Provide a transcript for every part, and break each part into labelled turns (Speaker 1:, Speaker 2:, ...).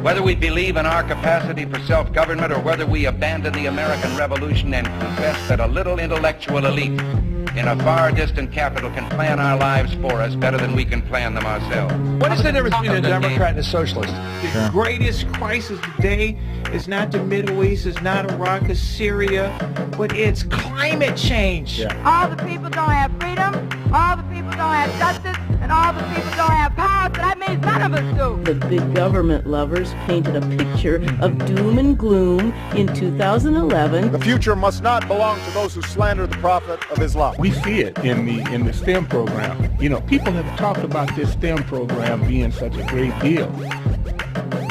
Speaker 1: Whether we believe in our capacity for self-government or whether we abandon the American Revolution and confess that a little intellectual elite in a far distant capital can plan our lives for us better than we can plan them ourselves.
Speaker 2: What is the difference between a Democrat and a socialist? The greatest crisis today is not the Middle East, it's not Iraq, it's Syria, but it's climate change.
Speaker 3: Yeah. All the people don't have freedom, all the people don't have justice, and all the people don't have power, so that means none of us do.
Speaker 4: The big government lovers painted a picture of doom and gloom in 2011.
Speaker 5: The future must not belong to those who slander the prophet of Islam.
Speaker 6: We see it in the STEM program. You know, people have talked about this STEM program being such a great deal.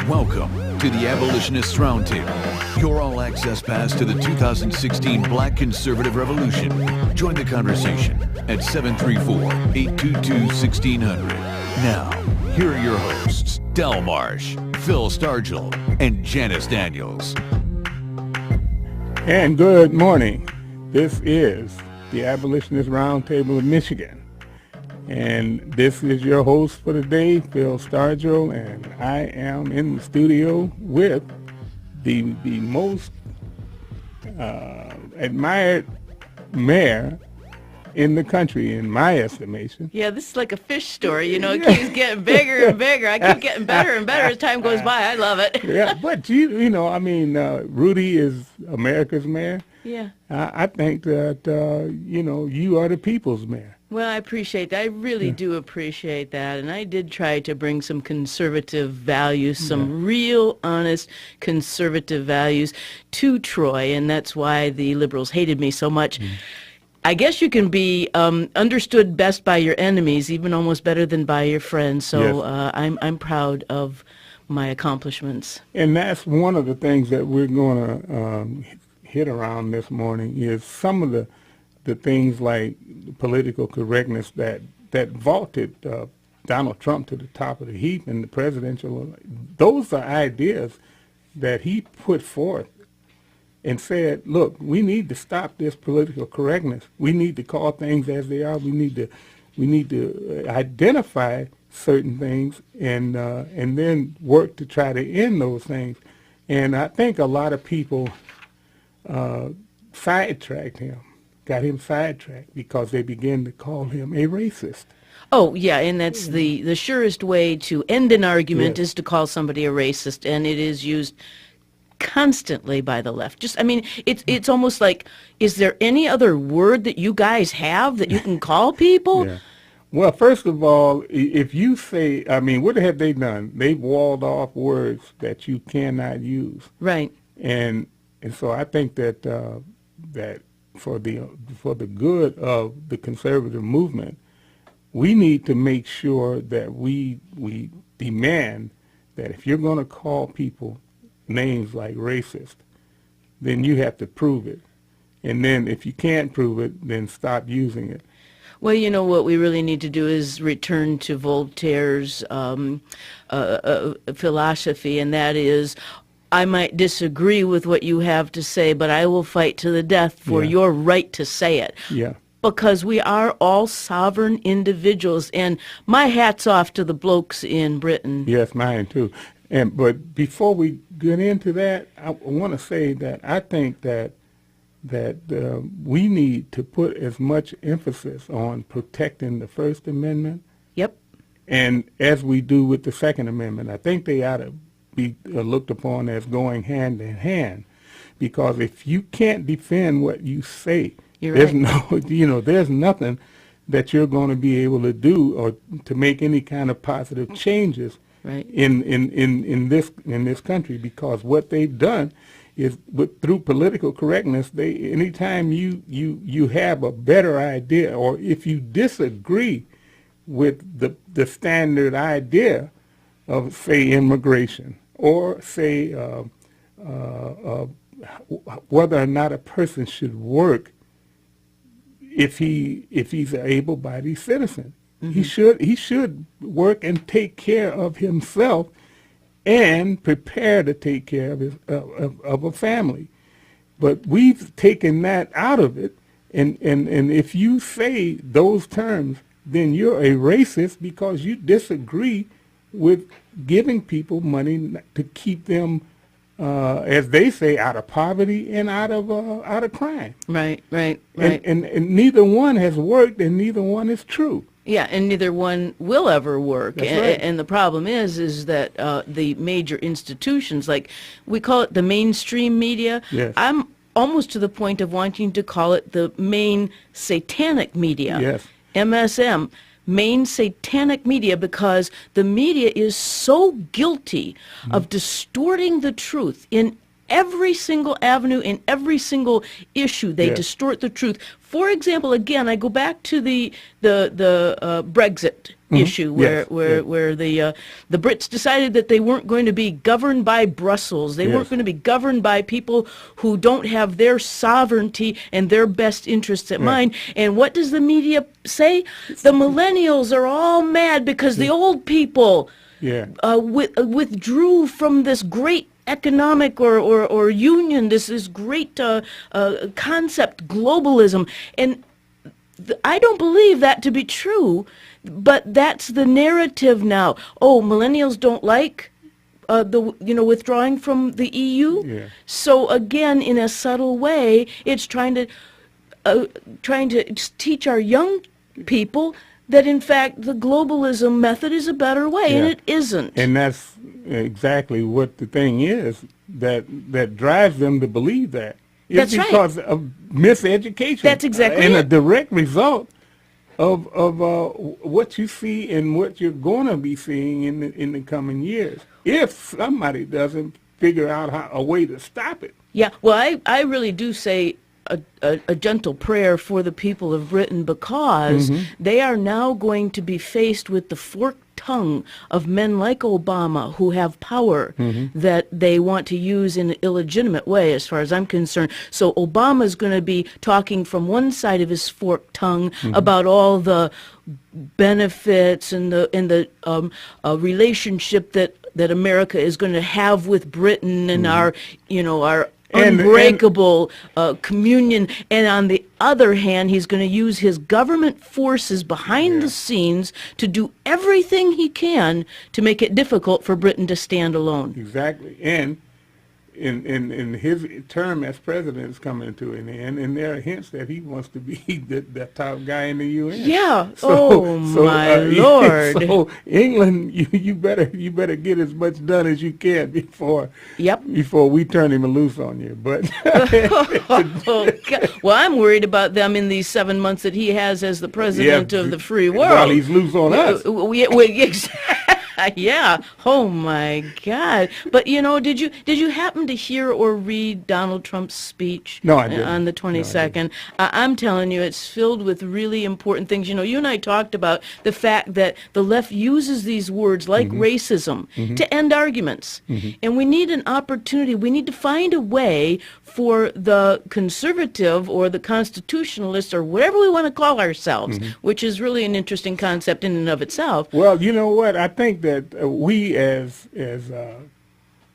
Speaker 7: Welcome to the Abolitionist Roundtable, your all-access pass to the 2016 Black Conservative Revolution. Join the conversation at 734-822-1600. Now, here are your hosts, Marsh, Phil Stargell, and Janice Daniels.
Speaker 6: And good morning. This is the Abolitionist Roundtable of Michigan. And this is your host for the day, Phil Stargell, and I am in the studio with the most admired mayor in the country, in my estimation.
Speaker 4: Yeah, this is like a fish story, you know, it keeps getting bigger and bigger. I keep getting better and better as time goes by. I love it.
Speaker 6: Yeah, but you know, I mean, Rudy is America's mayor.
Speaker 4: Yeah.
Speaker 6: I think that, you know, you are the people's mayor.
Speaker 4: Well, I appreciate that. I really do appreciate that. And I did try to bring some conservative values, some real, honest conservative values to Troy. And that's why the liberals hated me so much. I guess you can be understood best by your enemies, even almost better than by your friends. So I'm proud of my accomplishments.
Speaker 6: And that's one of the things that we're going to hit around this morning is some of the things like political correctness that vaulted Donald Trump to the top of the heap in the presidential. Those are ideas that he put forth and said, look, we need to stop this political correctness. We need to call things as they are. We need to identify certain things and then work to try to end those things. And I think a lot of people sidetracked him. Got him sidetracked because they began to call him a racist.
Speaker 4: Oh, yeah, and that's the surest way to end an argument is to call somebody a racist, and it is used constantly by the left. Just, I mean, it's almost like, is there any other word that you guys have that you can call people?
Speaker 6: Yeah. Well, first of all, if you say, I mean, what have they done? They've walled off words that you cannot use.
Speaker 4: Right.
Speaker 6: And so I think that that for the good of the conservative movement, we need to make sure that we demand that if you're going to call people names like racist, then you have to prove it. And then if you can't prove it, then stop using it.
Speaker 4: Well, you know, what we really need to do is return to Voltaire's philosophy, and that is, I might disagree with what you have to say, but I will fight to the death for your right to say it.
Speaker 6: Yeah.
Speaker 4: Because we are all sovereign individuals, and my hat's off to the blokes in Britain.
Speaker 6: Yes, mine too. But before we get into that, I want to say that I think that we need to put as much emphasis on protecting the First Amendment.
Speaker 4: Yep.
Speaker 6: And as we do with the Second Amendment, I think they ought to be looked upon as going hand in hand, because if you can't defend what you say, there's nothing that you're going to be able to do or to make any kind of positive changes in this country, because what they've done is through political correctness, anytime you have a better idea, or if you disagree with the standard idea of, say, immigration, or say whether or not a person should work if he's an able-bodied citizen. Mm-hmm. He should work and take care of himself and prepare to take care of a family. But we've taken that out of it, and if you say those terms, then you're a racist because you disagree with giving people money to keep them, as they say, out of poverty and out of crime.
Speaker 4: Right.
Speaker 6: And neither one has worked, and neither one is true.
Speaker 4: Yeah, and neither one will ever work.
Speaker 6: That's right.
Speaker 4: And the problem is that the major institutions, like we call it the mainstream media,
Speaker 6: Yes.
Speaker 4: I'm almost to the point of wanting to call it the main satanic media.
Speaker 6: Yes.
Speaker 4: MSM. Main satanic media, because the media is so guilty of distorting the truth in every single avenue, in every single issue. They distort the truth. For example, again, I go back to the Brexit issue, where the Brits decided that they weren't going to be governed by Brussels. They weren't going to be governed by people who don't have their sovereignty and their best interests at mind. And what does the media say? The millennials are all mad because the old people withdrew from this great economic or union, this great concept, globalism. And I don't believe that to be true, but that's the narrative now. Oh, millennials don't like withdrawing from the EU.
Speaker 6: Yeah.
Speaker 4: So again, in a subtle way, it's trying to teach our young people that in fact the globalism method is a better way, and it isn't.
Speaker 6: And that's exactly what the thing is that drives them to believe that. It's because of miseducation.
Speaker 4: That's exactly
Speaker 6: and
Speaker 4: it.
Speaker 6: a direct result of what you see and what you're going to be seeing in the coming years, if somebody doesn't figure out a way to stop it.
Speaker 4: Yeah, well, I really do say a gentle prayer for the people of Britain, because they are now going to be faced with the forked tongue of men like Obama, who have power that they want to use in an illegitimate way, as far as I'm concerned. So Obama's going to be talking from one side of his forked tongue about all the benefits and the relationship that America is going to have with Britain and our unbreakable communion, and on the other hand, he's going to use his government forces behind the scenes to do everything he can to make it difficult for Britain to stand alone.
Speaker 6: Exactly. And in his term as president is coming to an end, and there are hints that he wants to be the top guy in the UN.
Speaker 4: Yeah. My Lord.
Speaker 6: So England, you better get as much done as you can before we turn him loose on you. But
Speaker 4: well, I'm worried about them in these 7 months that he has as the president of the free world.
Speaker 6: While he's loose on us.
Speaker 4: Yeah. Oh my God. But did you happen to hear or read Donald Trump's speech?
Speaker 6: No, I didn't.
Speaker 4: On the 22nd? I'm telling you, it's filled with really important things. You and I talked about the fact that the left uses these words like racism to end arguments. And we need an opportunity. We need to find a way for the conservative or the constitutionalist or whatever we want to call ourselves, which is really an interesting concept in and of itself.
Speaker 6: Well, you know what? I think that we as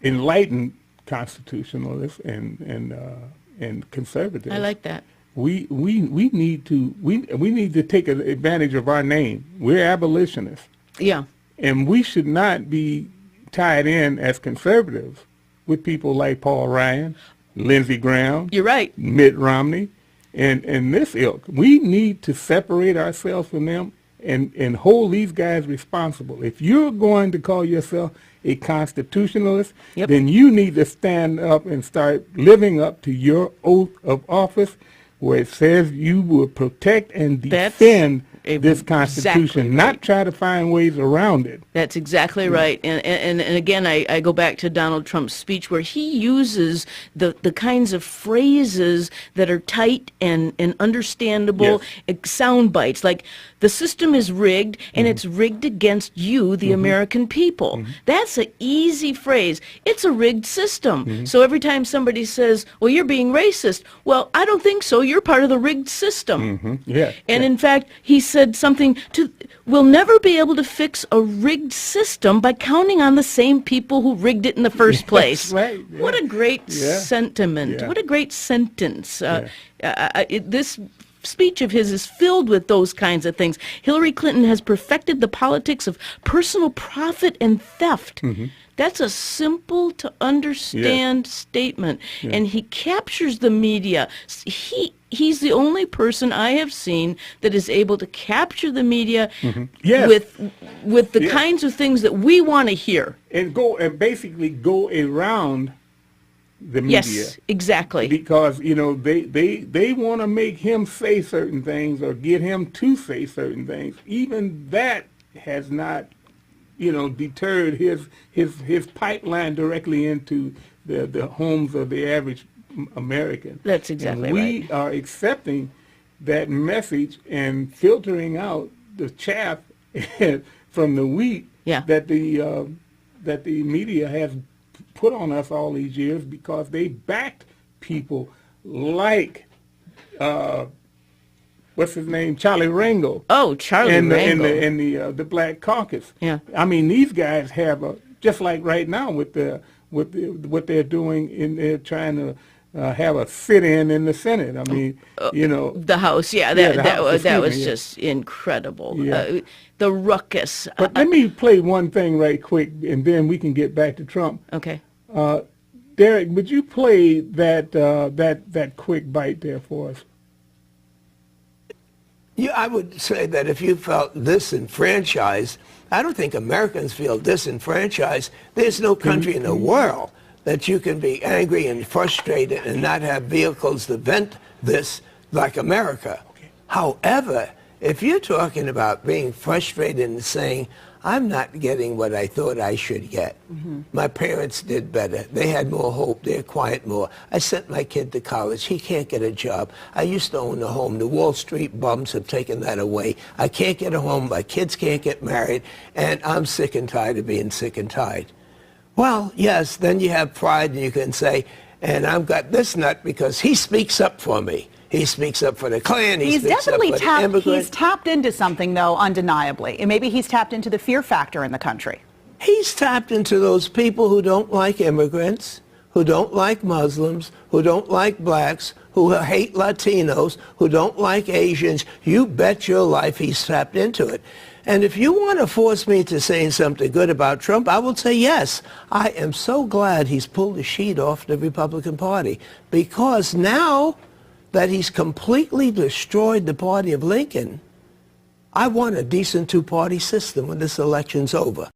Speaker 6: enlightened constitutionalists and conservatives,
Speaker 4: I like that.
Speaker 6: We need to take advantage of our name. We're abolitionists.
Speaker 4: Yeah.
Speaker 6: And we should not be tied in as conservatives with people like Paul Ryan, Lindsey Graham.
Speaker 4: You're right.
Speaker 6: Mitt Romney, and this ilk. We need to separate ourselves from them and hold these guys responsible. If you're going to call yourself a constitutionalist, then you need to stand up and start living up to your oath of office, where it says you will protect and defend this Constitution, not try to find ways around it.
Speaker 4: That's exactly right. And again, I go back to Donald Trump's speech, where he uses the kinds of phrases that are tight and understandable, sound bites, like the system is rigged, and it's rigged against you, the American people. That's an easy phrase. It's a rigged system. So every time somebody says, well, you're being racist, well, I don't think so. You're part of the rigged system. And in fact, he said something we'll never be able to fix a rigged system by counting on the same people who rigged it in the first place.
Speaker 6: Right.
Speaker 4: What a great sentiment. What a great sentence. This speech of his is filled with those kinds of things. Hillary Clinton has perfected the politics of personal profit and theft. That's a simple to understand statement. And he captures the media. He's the only person I have seen that is able to capture the media with the kinds of things that we want to hear.
Speaker 6: And basically go around the media.
Speaker 4: Yes, exactly.
Speaker 6: Because, you know, they want to make him say certain things or get him to say certain things. Even that has not, you know, deterred his pipeline directly into the homes of the average American.
Speaker 4: That's exactly right.
Speaker 6: We are accepting that message and filtering out the chaff from the wheat that the media has put on us all these years, because they backed people like what's his name, Charlie Rangel.
Speaker 4: Oh, Charlie Rangel.
Speaker 6: And the Black Caucus.
Speaker 4: Yeah.
Speaker 6: I mean, these guys have just like right now with what they're doing they're trying to have a sit-in in the Senate. I mean, you know,
Speaker 4: the House. That was just incredible.
Speaker 6: Yeah.
Speaker 4: The ruckus.
Speaker 6: But let me play one thing right quick, and then we can get back to Trump.
Speaker 4: Okay.
Speaker 6: Derek, would you play that quick bite there for us?
Speaker 8: Yeah, I would say that if you felt disenfranchised, I don't think Americans feel disenfranchised. There's no country in the world that you can be angry and frustrated and not have vehicles to vent this like America. Okay. However, if you're talking about being frustrated and saying, I'm not getting what I thought I should get. My parents did better. They had more hope. They're quiet more. I sent my kid to college. He can't get a job. I used to own a home. The Wall Street bums have taken that away. I can't get a home. My kids can't get married. And I'm sick and tired of being sick and tired. Well, yes, then you have pride and you can say, and I've got this nut because he speaks up for me. He speaks up for the Klan. He speaks up for the immigrant.
Speaker 9: He's tapped into something, though, undeniably. And maybe he's tapped into the fear factor in the country.
Speaker 8: He's tapped into those people who don't like immigrants, who don't like Muslims, who don't like blacks, who hate Latinos, who don't like Asians. You bet your life he's tapped into it. And if you want to force me to say something good about Trump, I will say yes. I am so glad he's pulled the sheet off the Republican Party, because now that he's completely destroyed the party of Lincoln, I want a decent two-party system when this election's over.